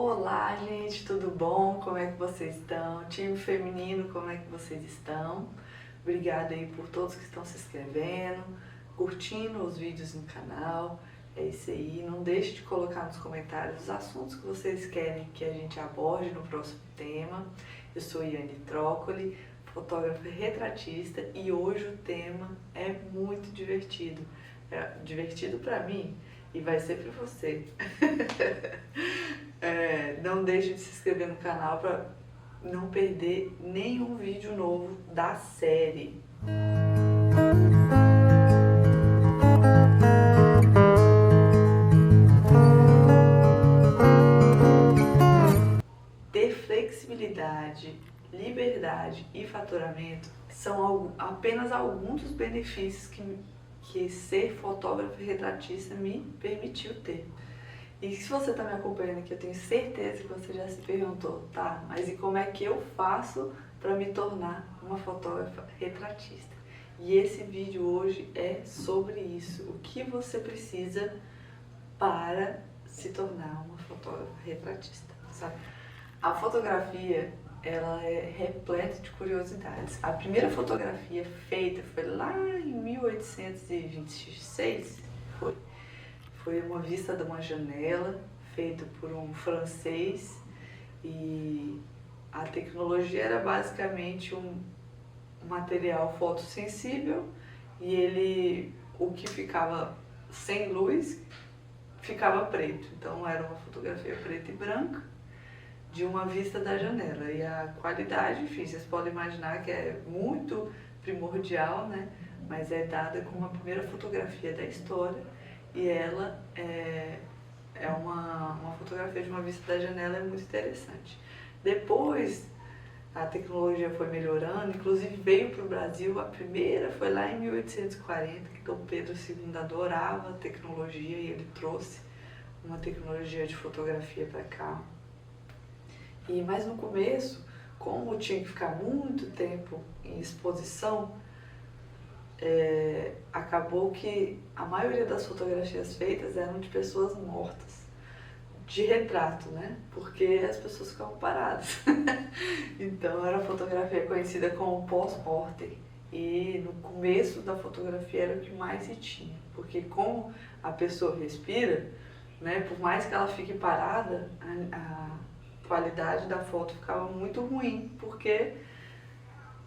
Olá, gente, tudo bom? Como é que vocês estão? Time feminino, como é que vocês estão? Obrigada aí por todos que estão se inscrevendo, curtindo os vídeos no canal. É isso aí, não deixe de colocar nos comentários os assuntos que vocês querem que a gente aborde no próximo tema. Eu sou Iane Trócoli, fotógrafa retratista, e hoje o tema é muito divertido. É divertido para mim e vai ser para você. Não deixe de se inscrever no canal para não perder nenhum vídeo novo da série. Ter flexibilidade, liberdade e faturamento são apenas alguns dos benefícios que ser fotógrafo e retratista me permitiu ter. E se você está me acompanhando aqui, eu tenho certeza que você já se perguntou, tá, mas e como é que eu faço para me tornar uma fotógrafa retratista? E esse vídeo hoje é sobre isso, o que você precisa para se tornar uma fotógrafa retratista, sabe? A fotografia, ela é repleta de curiosidades. A primeira fotografia feita foi lá em 1826, foi uma vista de uma janela, feita por um francês, e a tecnologia era basicamente um material fotossensível, e o que ficava sem luz ficava preto. Então era uma fotografia preta e branca de uma vista da janela, e a qualidade, enfim, vocês podem imaginar que é muito primordial, né? Mas é dada como a primeira fotografia da história, e ela é uma fotografia de uma vista da janela, é muito interessante. Depois a tecnologia foi melhorando, inclusive veio para o Brasil, a primeira foi lá em 1840, que Dom Pedro II adorava a tecnologia e ele trouxe uma tecnologia de fotografia para cá. Mas no começo, como tinha que ficar muito tempo em exposição, acabou que a maioria das fotografias feitas eram de pessoas mortas, de retrato, né? Porque as pessoas ficavam paradas. Então era a fotografia conhecida como pós-mortem. E no começo da fotografia era o que mais se tinha, porque como a pessoa respira, né, por mais que ela fique parada, a qualidade da foto ficava muito ruim, porque,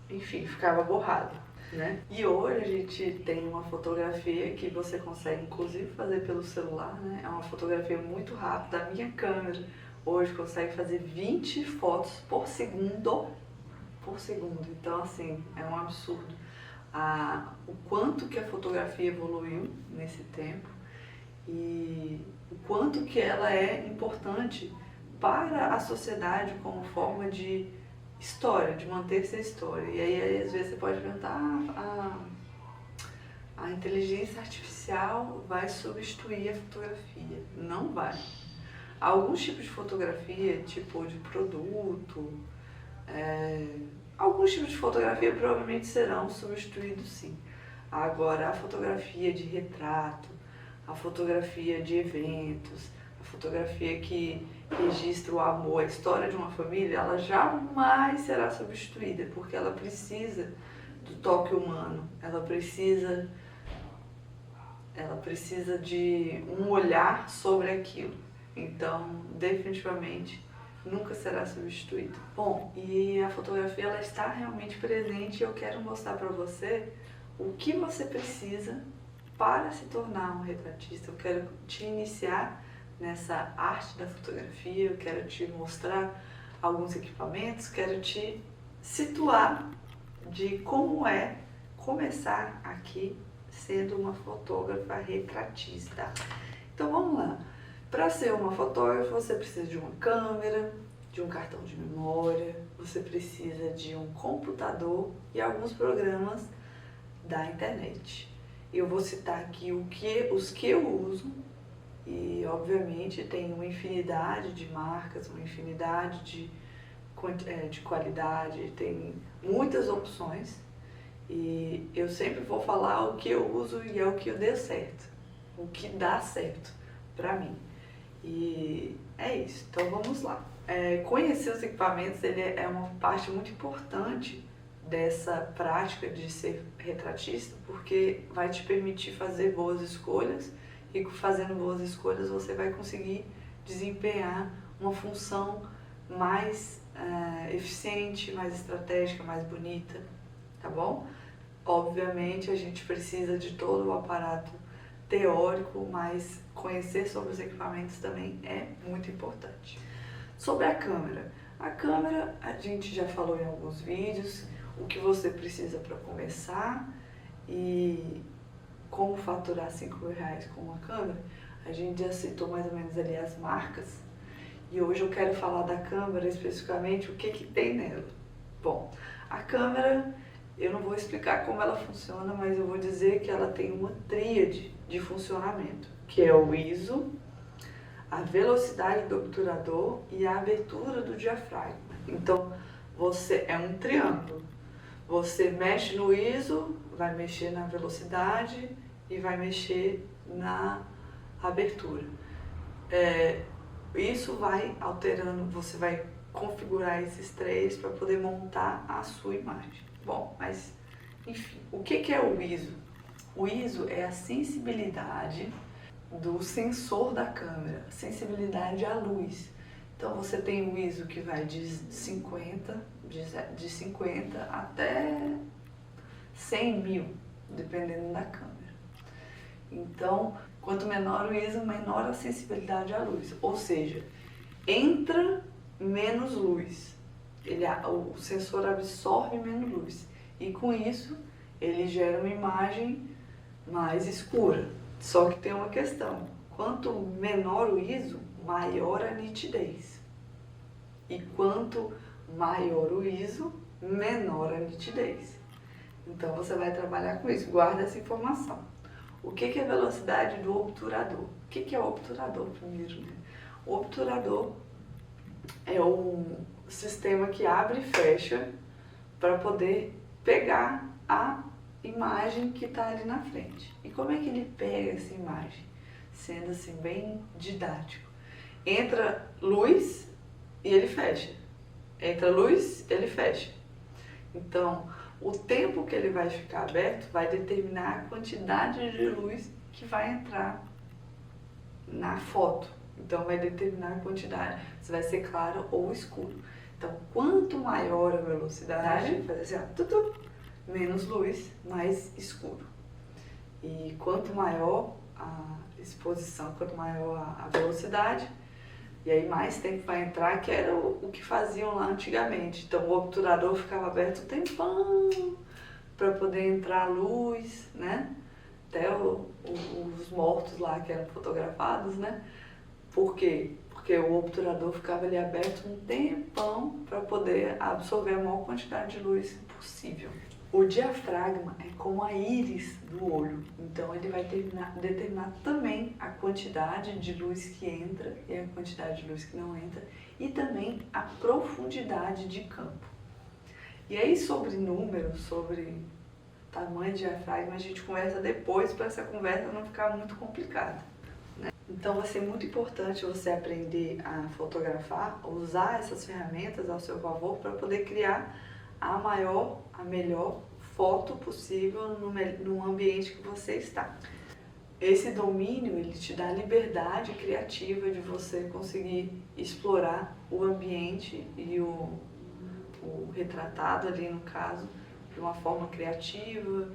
enfim, ficava borrada, né? E hoje a gente tem uma fotografia que você consegue inclusive fazer pelo celular, né? É uma fotografia muito rápida. A minha câmera hoje consegue fazer 20 fotos por segundo. Então, assim, é um absurdo o quanto que a fotografia evoluiu nesse tempo e o quanto que ela é importante para a sociedade como forma de história, de manter-se a história. E aí às vezes você pode perguntar, a inteligência artificial vai substituir a fotografia? Não vai. Alguns tipos de fotografia, tipo de produto, alguns tipos de fotografia provavelmente serão substituídos, sim. Agora, a fotografia de retrato, a fotografia de eventos, a fotografia que registra o amor, a história de uma família, ela jamais será substituída, porque ela precisa do toque humano, ela precisa de um olhar sobre aquilo. Então, definitivamente, nunca será substituída. Bom, e a fotografia, ela está realmente presente, e eu quero mostrar para você o que você precisa para se tornar um retratista. Eu quero te iniciar nessa arte da fotografia, eu quero te mostrar alguns equipamentos, quero te situar de como é começar aqui sendo uma fotógrafa retratista. Então vamos lá. Para ser uma fotógrafa, você precisa de uma câmera, de um cartão de memória, você precisa de um computador e alguns programas da internet. Eu vou citar aqui os que eu uso, e obviamente tem uma infinidade de marcas, uma infinidade de qualidade, tem muitas opções, e eu sempre vou falar o que eu uso e é o que deu certo, o que dá certo para mim. E é isso. Então vamos lá. Conhecer os equipamentos ele é uma parte muito importante dessa prática de ser retratista, porque vai te permitir fazer boas escolhas e fazendo boas escolhas você vai conseguir desempenhar uma função mais eficiente, mais estratégica, mais bonita, tá bom? Obviamente a gente precisa de todo o aparato teórico, mas conhecer sobre os equipamentos também é muito importante. Sobre a câmera a gente já falou em alguns vídeos o que você precisa para começar e como faturar R$5.000 com uma câmera. A gente já citou mais ou menos ali as marcas e hoje eu quero falar da câmera especificamente, o que tem nela. Bom, a câmera, eu não vou explicar como ela funciona, mas eu vou dizer que ela tem uma tríade de funcionamento, que é o ISO, a velocidade do obturador e a abertura do diafragma. Então, é um triângulo. Você mexe no ISO, vai mexer na velocidade e vai mexer na abertura. Isso vai alterando, você vai configurar esses três para poder montar a sua imagem. Bom, mas enfim, o que é o ISO? O ISO é a sensibilidade do sensor da câmera, sensibilidade à luz. Então você tem o ISO que vai de 50 até 100.000, dependendo da câmera. Então, quanto menor o ISO, menor a sensibilidade à luz. Ou seja, entra menos luz. O sensor absorve menos luz. E com isso, ele gera uma imagem mais escura. Só que tem uma questão. Quanto menor o ISO, maior a nitidez. E quanto maior o ISO, menor a nitidez. Então você vai trabalhar com isso. Guarda essa informação. O que é a velocidade do obturador? O que é o obturador primeiro, né? O obturador é um sistema que abre e fecha para poder pegar a imagem que está ali na frente. E como é que ele pega essa imagem? Sendo assim bem didático. Entra luz e ele fecha. Entra luz, ele fecha. Então, o tempo que ele vai ficar aberto vai determinar a quantidade de luz que vai entrar na foto. Então, vai determinar a quantidade, se vai ser claro ou escuro. Então, quanto maior a velocidade, faz assim, ó, menos luz, mais escuro. E quanto maior a exposição, quanto maior a velocidade, e aí mais tempo vai entrar, que era o que faziam lá antigamente. Então o obturador ficava aberto um tempão para poder entrar luz, né? Até os mortos lá que eram fotografados, né? Por quê? Porque o obturador ficava ali aberto um tempão para poder absorver a maior quantidade de luz possível. O diafragma é como a íris do olho, então ele vai determinar também a quantidade de luz que entra e a quantidade de luz que não entra e também a profundidade de campo. E aí sobre números, sobre tamanho de diafragma, a gente conversa depois para essa conversa não ficar muito complicada, né? Então vai ser muito importante você aprender a fotografar, usar essas ferramentas ao seu favor para poder criar a melhor foto possível no ambiente que você está. Esse domínio, ele te dá liberdade criativa de você conseguir explorar o ambiente e o retratado ali no caso, de uma forma criativa,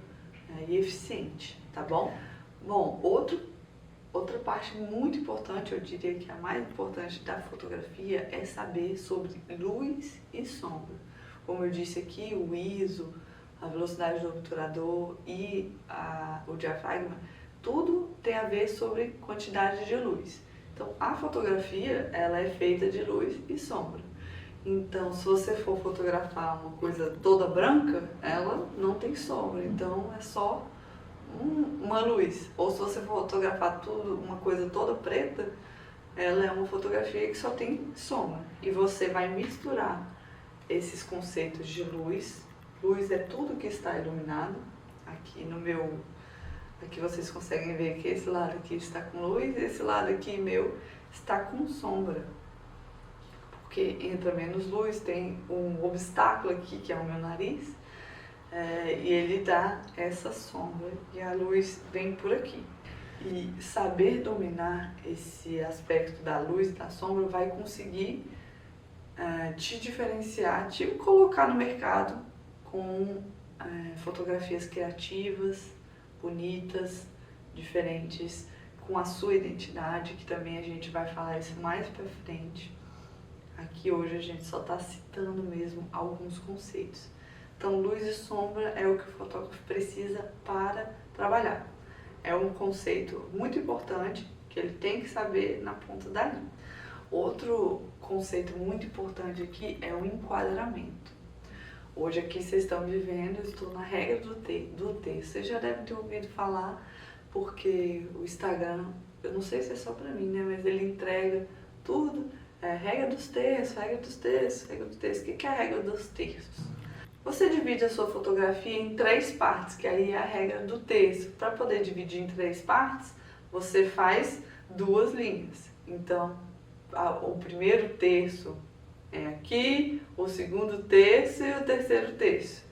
né, e eficiente, tá bom? Bom, outra parte muito importante, eu diria que a mais importante da fotografia é saber sobre luz e sombra. Como eu disse aqui, o ISO, a velocidade do obturador e o diafragma, tudo tem a ver sobre quantidade de luz. Então, a fotografia, ela é feita de luz e sombra. Então, se você for fotografar uma coisa toda branca, ela não tem sombra, então é só uma luz. Ou se você for fotografar uma coisa toda preta, ela é uma fotografia que só tem sombra. E você vai misturar esses conceitos de luz. Luz é tudo que está iluminado. Aqui vocês conseguem ver que esse lado aqui está com luz, esse lado aqui meu está com sombra, porque entra menos luz, tem um obstáculo aqui que é o meu nariz, e ele dá essa sombra e a luz vem por aqui. E saber dominar esse aspecto da luz e da sombra vai conseguir te diferenciar, te colocar no mercado com fotografias criativas, bonitas, diferentes, com a sua identidade, que também a gente vai falar isso mais pra frente. Aqui hoje a gente só está citando mesmo alguns conceitos. Então, luz e sombra é o que o fotógrafo precisa para trabalhar. É um conceito muito importante que ele tem que saber na ponta da linha. Outro conceito muito importante aqui é o enquadramento. Hoje aqui vocês estão me vendo, eu estou na regra do texto. Vocês já devem ter ouvido falar, porque o Instagram, eu não sei se é só para mim, né? Mas ele entrega tudo. Regra dos terços, regra dos terços, regra dos terços. O que é a regra dos terços? Você divide a sua fotografia em 3 partes, que aí é a regra do terço. Para poder dividir em 3 partes, você faz 2 linhas. Então, o primeiro terço é aqui, o segundo terço e o terceiro terço.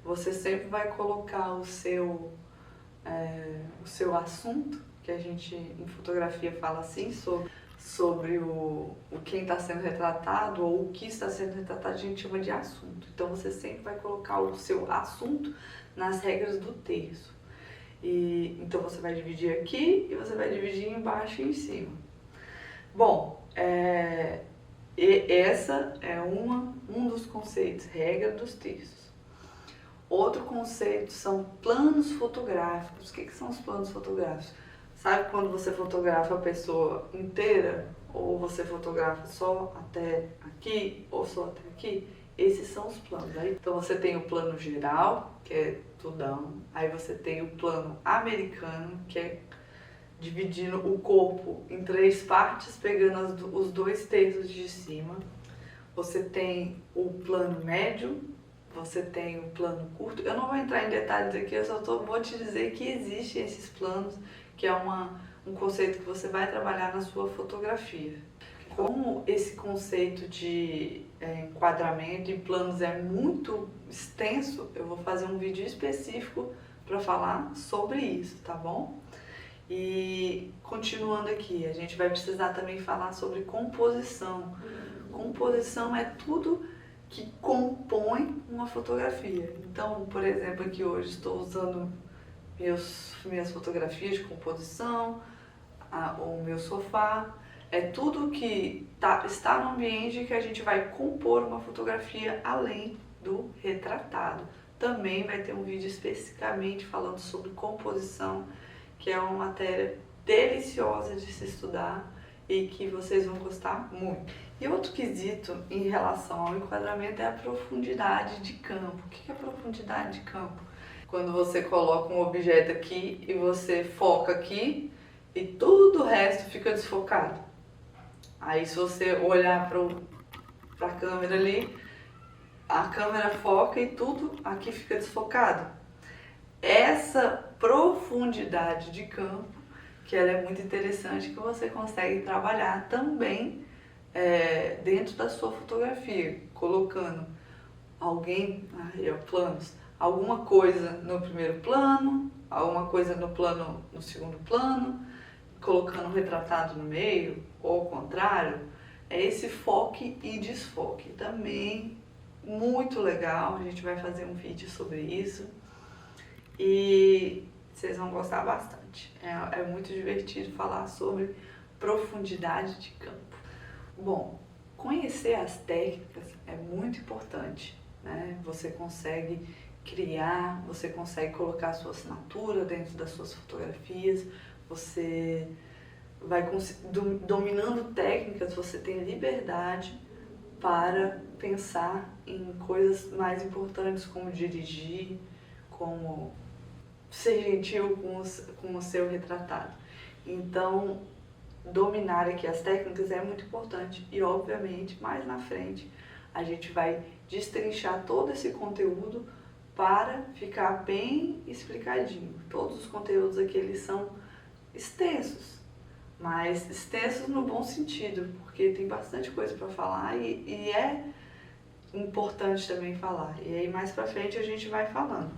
Você sempre vai colocar o seu assunto, que a gente em fotografia fala assim, sobre quem está sendo retratado ou o que está sendo retratado, a gente chama de assunto. Então você sempre vai colocar o seu assunto nas regras do terço. Então você vai dividir aqui e você vai dividir embaixo e em cima. Bom, essa é um dos conceitos, regra dos terços. Outro conceito são planos fotográficos. O que são os planos fotográficos? Sabe quando você fotografa a pessoa inteira? Ou você fotografa só até aqui ou só até aqui? Esses são os planos. Aí, então você tem o plano geral, que é tudão. Aí você tem o plano americano, que é dividindo o corpo em 3 partes, pegando os 2 terços de cima. Você tem o plano médio, você tem o plano curto. Eu não vou entrar em detalhes aqui, eu só vou te dizer que existem esses planos, que é um conceito que você vai trabalhar na sua fotografia. Como esse conceito de enquadramento em planos é muito extenso, eu vou fazer um vídeo específico para falar sobre isso, tá bom? E continuando aqui, a gente vai precisar também falar sobre composição. Composição é tudo que compõe uma fotografia. Então, por exemplo, aqui hoje estou usando minhas fotografias de composição, o meu sofá, é tudo que está no ambiente que a gente vai compor uma fotografia além do retratado. Também vai ter um vídeo especificamente falando sobre composição, que é uma matéria deliciosa de se estudar e que vocês vão gostar muito. E outro quesito em relação ao enquadramento é a profundidade de campo. O que é profundidade de campo? Quando você coloca um objeto aqui e você foca aqui e tudo o resto fica desfocado. Aí se você olhar para a câmera ali, a câmera foca e tudo aqui fica desfocado. Essa profundidade de campo, que ela é muito interessante, que você consegue trabalhar também dentro da sua fotografia, colocando planos, alguma coisa no primeiro plano, alguma coisa no segundo plano, colocando um retratado no meio, ou ao contrário. É esse foque e desfoque. Também muito legal, a gente vai fazer um vídeo sobre isso e vocês vão gostar bastante. É muito divertido falar sobre profundidade de campo. Bom, conhecer as técnicas é muito importante, né? Você consegue criar, você consegue colocar a sua assinatura dentro das suas fotografias, você vai dominando técnicas, você tem liberdade para pensar em coisas mais importantes, como dirigir, como ser gentil com o seu retratado. Então, dominar aqui as técnicas é muito importante e, obviamente, mais na frente a gente vai destrinchar todo esse conteúdo para ficar bem explicadinho. Todos os conteúdos aqui eles são extensos, mas extensos no bom sentido, porque tem bastante coisa para falar e é importante também falar. E aí mais pra frente a gente vai falando.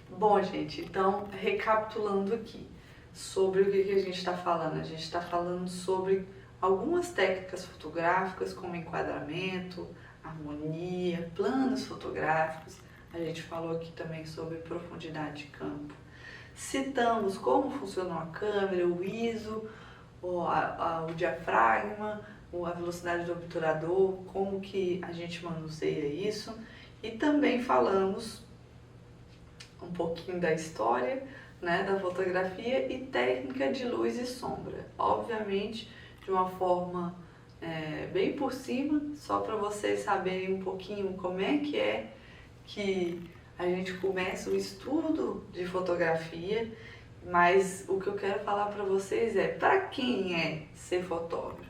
Bom, gente, então recapitulando aqui sobre o que a gente está falando. A gente está falando sobre algumas técnicas fotográficas como enquadramento, harmonia, planos fotográficos. A gente falou aqui também sobre profundidade de campo. Citamos como funcionou a câmera, o ISO, o diafragma, a velocidade do obturador, como que a gente manuseia isso. E também falamos um pouquinho da história, né, da fotografia e técnica de luz e sombra. Obviamente, de uma forma bem por cima, só para vocês saberem um pouquinho como é que a gente começa o estudo de fotografia, mas o que eu quero falar para vocês é, para quem é ser fotógrafo?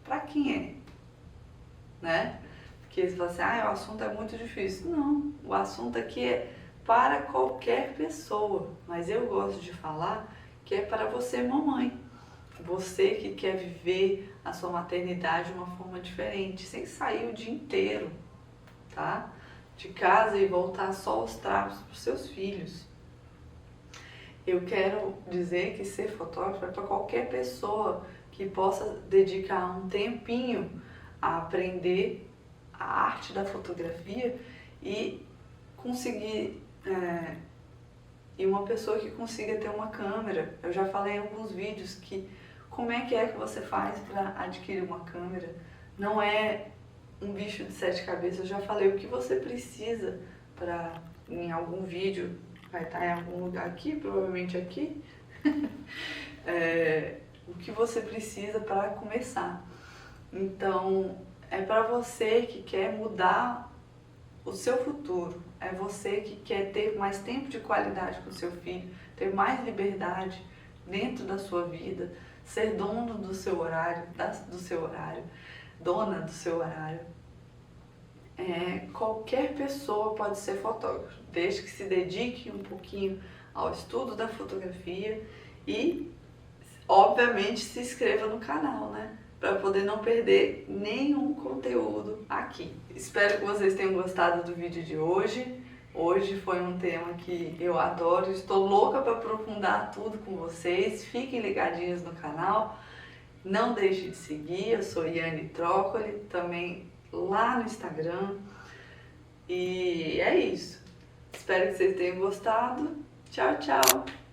Para quem é? Né? Porque você fala assim, o assunto é muito difícil. Não, o assunto aqui é para qualquer pessoa, mas eu gosto de falar que é para você, mamãe. Você que quer viver a sua maternidade de uma forma diferente, sem sair o dia inteiro, tá? De casa e voltar só aos trapos para os seus filhos. Eu quero dizer que ser fotógrafo é para qualquer pessoa que possa dedicar um tempinho a aprender a arte da fotografia e conseguir, e uma pessoa que consiga ter uma câmera. Eu já falei em alguns vídeos que como é que você faz para adquirir uma câmera. Não é um bicho de 7 cabeças. Eu já falei o que você precisa para, em algum vídeo, vai estar em algum lugar aqui, provavelmente aqui, o que você precisa para começar. Então, é para você que quer mudar o seu futuro, é você que quer ter mais tempo de qualidade com o seu filho, ter mais liberdade dentro da sua vida, ser dono do seu horário, dona do seu horário. Qualquer pessoa pode ser fotógrafo, desde que se dedique um pouquinho ao estudo da fotografia e, obviamente, se inscreva no canal, né? Para poder não perder nenhum conteúdo aqui. Espero que vocês tenham gostado do vídeo de hoje. Hoje foi um tema que eu adoro, estou louca para aprofundar tudo com vocês. Fiquem ligadinhos no canal, não deixe de seguir, eu sou Yane Trócoli, também lá no Instagram. E é isso. Espero que vocês tenham gostado. Tchau, tchau!